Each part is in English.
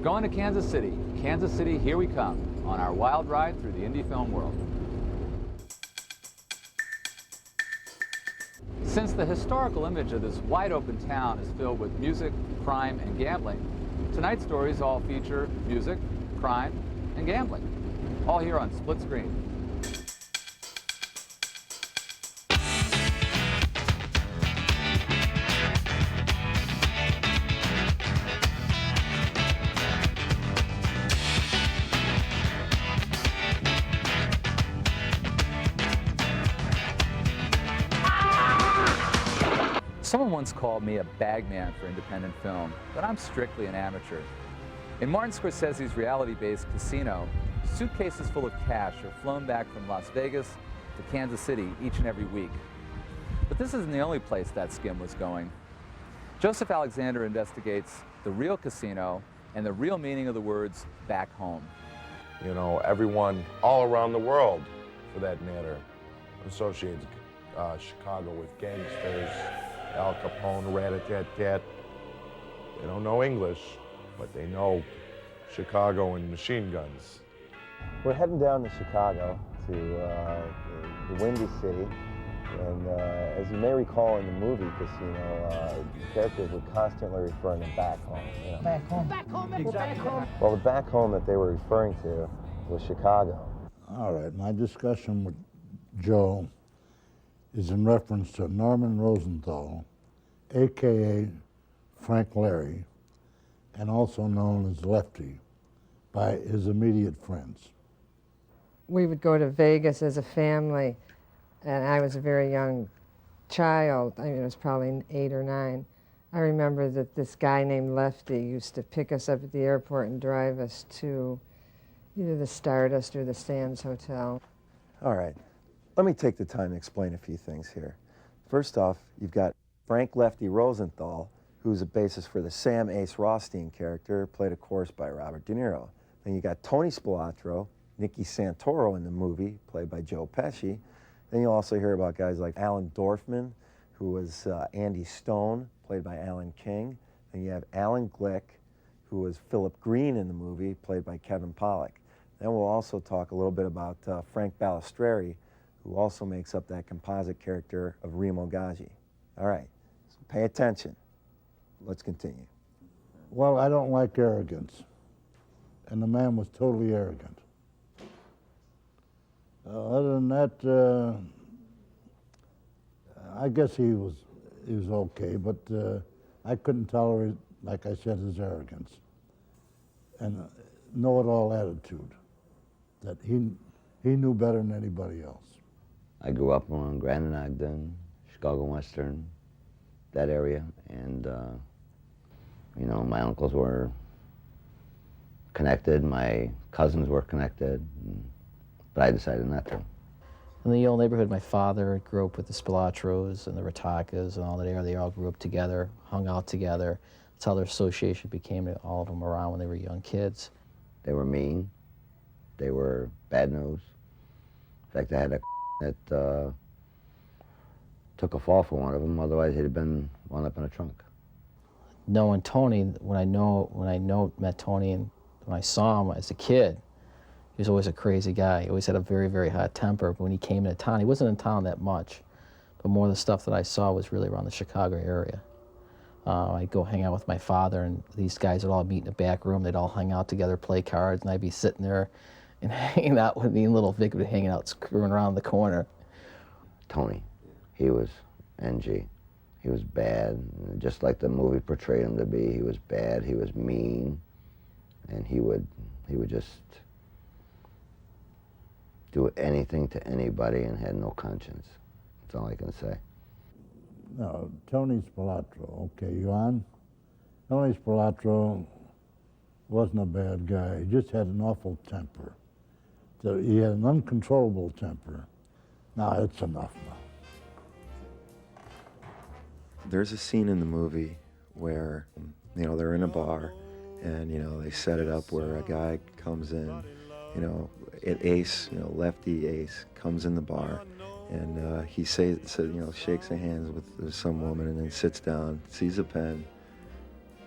going to Kansas City. Kansas City, here we come on our wild ride through the indie film world. Since the historical image of this wide-open town is filled with music, crime, and gambling, tonight's stories all feature music, crime, and gambling, all here on Split Screen. Someone once called me a bagman for independent film, but I'm strictly an amateur. In Martin Scorsese's reality-based Casino, suitcases full of cash are flown back from Las Vegas to Kansas City each and every week. But this isn't the only place that skim was going. Joseph Alexander investigates the real casino and the real meaning of the words back home. You know, everyone all around the world, for that matter, associates Chicago with gangsters, Al Capone, rat-a-tat-tat. They don't know English, but they know Chicago and machine guns. We're heading down to Chicago, to the Windy City, and as you may recall in the movie Casino, characters were constantly referring to back home. You know? Back home. Back home, exactly. Back home. Well, the back home that they were referring to was Chicago. All right, my discussion with Joe is in reference to Norman Rosenthal, a.k.a. Frank Larry, and also known as Lefty by his immediate friends. We would go to Vegas as a family, and I was a very young child. I mean, I was probably 8 or 9. I remember that this guy named Lefty used to pick us up at the airport and drive us to either the Stardust or the Sands Hotel. All right. Let me take the time to explain a few things here. First off, you've got Frank Lefty Rosenthal, who's a basis for the Sam Ace Rothstein character, played, of course, by Robert De Niro. Then you got Tony Spilotro, Nicky Santoro in the movie, played by Joe Pesci. Then you'll also hear about guys like Alan Dorfman, who was Andy Stone, played by Alan King. Then you have Alan Glick, who was Philip Green in the movie, played by Kevin Pollak. Then we'll also talk a little bit about Frank Balistreri, who also makes up that composite character of Remo Gaggi. All right, so pay attention. Let's continue. Well, I don't like arrogance, and the man was totally arrogant. Other than that, I guess he was okay, but I couldn't tolerate, like I said, his arrogance and know-it-all attitude, that he knew better than anybody else. I grew up on Grand and Ogden, Chicago Western, that area, and you know, my uncles were connected, my cousins were connected, but I decided not to. In the old neighborhood, my father grew up with the Spilotros and the Ratakas and all that area. They all grew up together, hung out together. That's how their association became, all of them around when they were young kids. They were mean. They were bad news. In fact, I had a that took a fall for one of them. Otherwise, he'd have been wound up in a trunk. Knowing Tony, when I met Tony and when I saw him as a kid, he was always a crazy guy. He always had a very, very hot temper. But when he came into town, he wasn't in town that much, but more of the stuff that I saw was really around the Chicago area. I'd go hang out with my father, and these guys would all meet in the back room. They'd all hang out together, play cards, and I'd be sitting there and hanging out with me and little Vic would be hanging out, screwing around the corner. Tony, he was NG. He was bad, just like the movie portrayed him to be. He was bad, he was mean, and he would just do anything to anybody and had no conscience. That's all I can say. No, Tony Spilotro, okay, you on? Tony Spilotro wasn't a bad guy. He just had an awful temper. So he had an uncontrollable temper. Now, it's enough now. There's a scene in the movie where, you know, they're in a bar and, you know, they set it up where a guy comes in, you know, Ace, you know, Lefty Ace comes in the bar and he shakes hands with some woman and then sits down, sees a pen,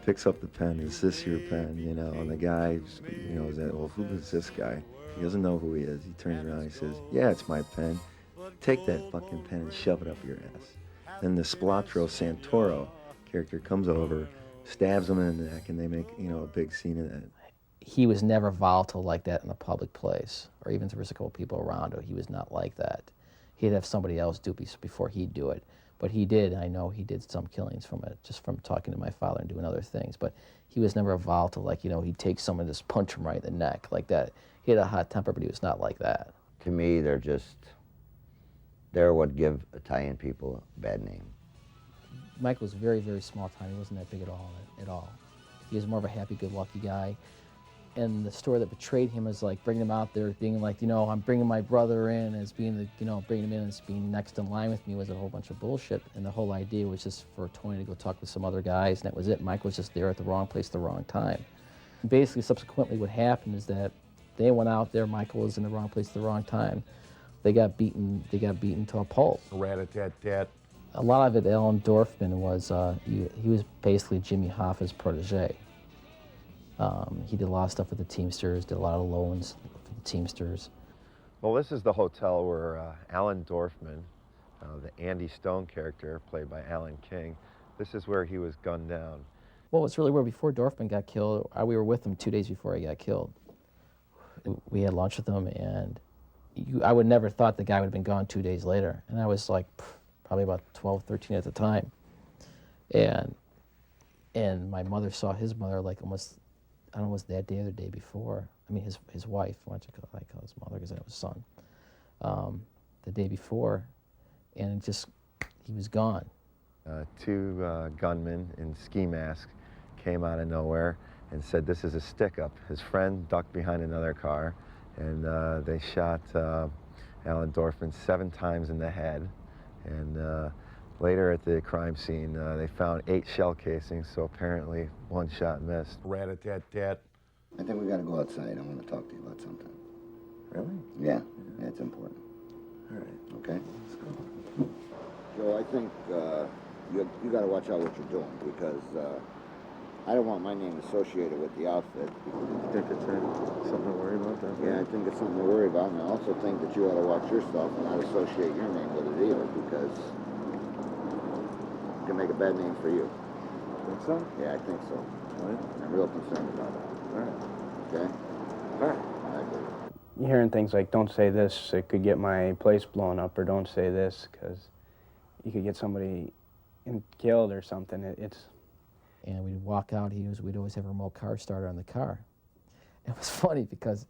picks up the pen. Is this your pen? You know, and the guy, you know, is that, well, who is this guy? He doesn't know who he is. He turns around and he says, yeah, it's my pen. Take that fucking pen and shove it up your ass. Then the Splatro Santoro character comes over, stabs him in the neck, and they make, you know, a big scene of that. He was never volatile like that in a public place, or even to physical people around him. He was not like that. He'd have somebody else do it before he'd do it. But he did, I know he did some killings from it, just from talking to my father and doing other things. But he was never volatile, like, you know, he'd take someone and just punch him right in the neck like that. He had a hot temper, but he was not like that. To me, they're what give Italian people a bad name. Mike was very, very small time. He wasn't that big at all. He was more of a happy-go-lucky guy. And the story that betrayed him is like bringing him out there, being like, you know, I'm bringing my brother in as being the, you know, bringing him in as being next in line with me was a whole bunch of bullshit. And the whole idea was just for Tony to go talk with some other guys, and that was it. Mike was just there at the wrong place at the wrong time. And basically, subsequently, what happened is that they went out there. Michael was in the wrong place at the wrong time. They got beaten. They got beaten to a pulp. Rat-a-tat-tat. A lot of it, Alan Dorfman was he was basically Jimmy Hoffa's protege. He did a lot of stuff with the Teamsters, did a lot of loans for the Teamsters. Well, this is the hotel where Alan Dorfman, the Andy Stone character played by Alan King, this is where he was gunned down. Well, it's really weird. Before Dorfman got killed, we were with him 2 days before he got killed. We had lunch with him, and I would never thought the guy would have been gone 2 days later. And I was like probably about 12, 13 at the time. And my mother saw his mother like almost, I don't know, was that day or the day before. I mean, his wife, I call his mother because I know his son. The day before, and he was gone. Two gunmen in ski masks came out of nowhere and said, "This is a stick-up." His friend ducked behind another car, and they shot Alan Dorfman 7 times in the head. And later at the crime scene, they found 8 shell casings, so apparently 1 shot missed. Rat-a-tat-tat. I think we got to go outside. I want to talk to you about something. Really? Yeah, it's important. All right. Okay? Let's go. Joe, I think you got to watch out what you're doing, because I don't want my name associated with the outfit. You think it's something to worry about? That Yeah, I think it's something to worry about, and I also think that you ought to watch yourself and not associate your name with it either, because it can make a bad name for you. Think so? Yeah, I think so. All right. I'm real concerned about it. All right. Okay? All right. I agree. You're hearing things like, don't say this, it could get my place blown up, or don't say this, because you could get somebody killed or something. And we'd walk out, we'd always have a remote car starter on the car. It was funny because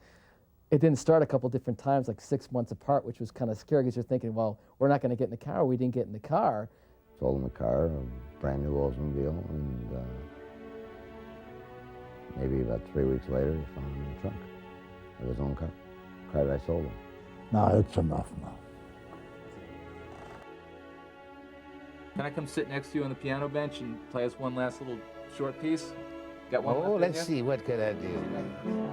it didn't start a couple different times, like 6 months apart, which was kind of scary because you're thinking, well, we're not going to get in the car. We didn't get in the car. Sold him a car, a brand new Oldsmobile, and maybe about 3 weeks later, he found him in the trunk of his own car. Car that I sold him. No, it's enough now. Can I come sit next to you on the piano bench and play us one last little short piece? Got one left in let's you? see, what could I do?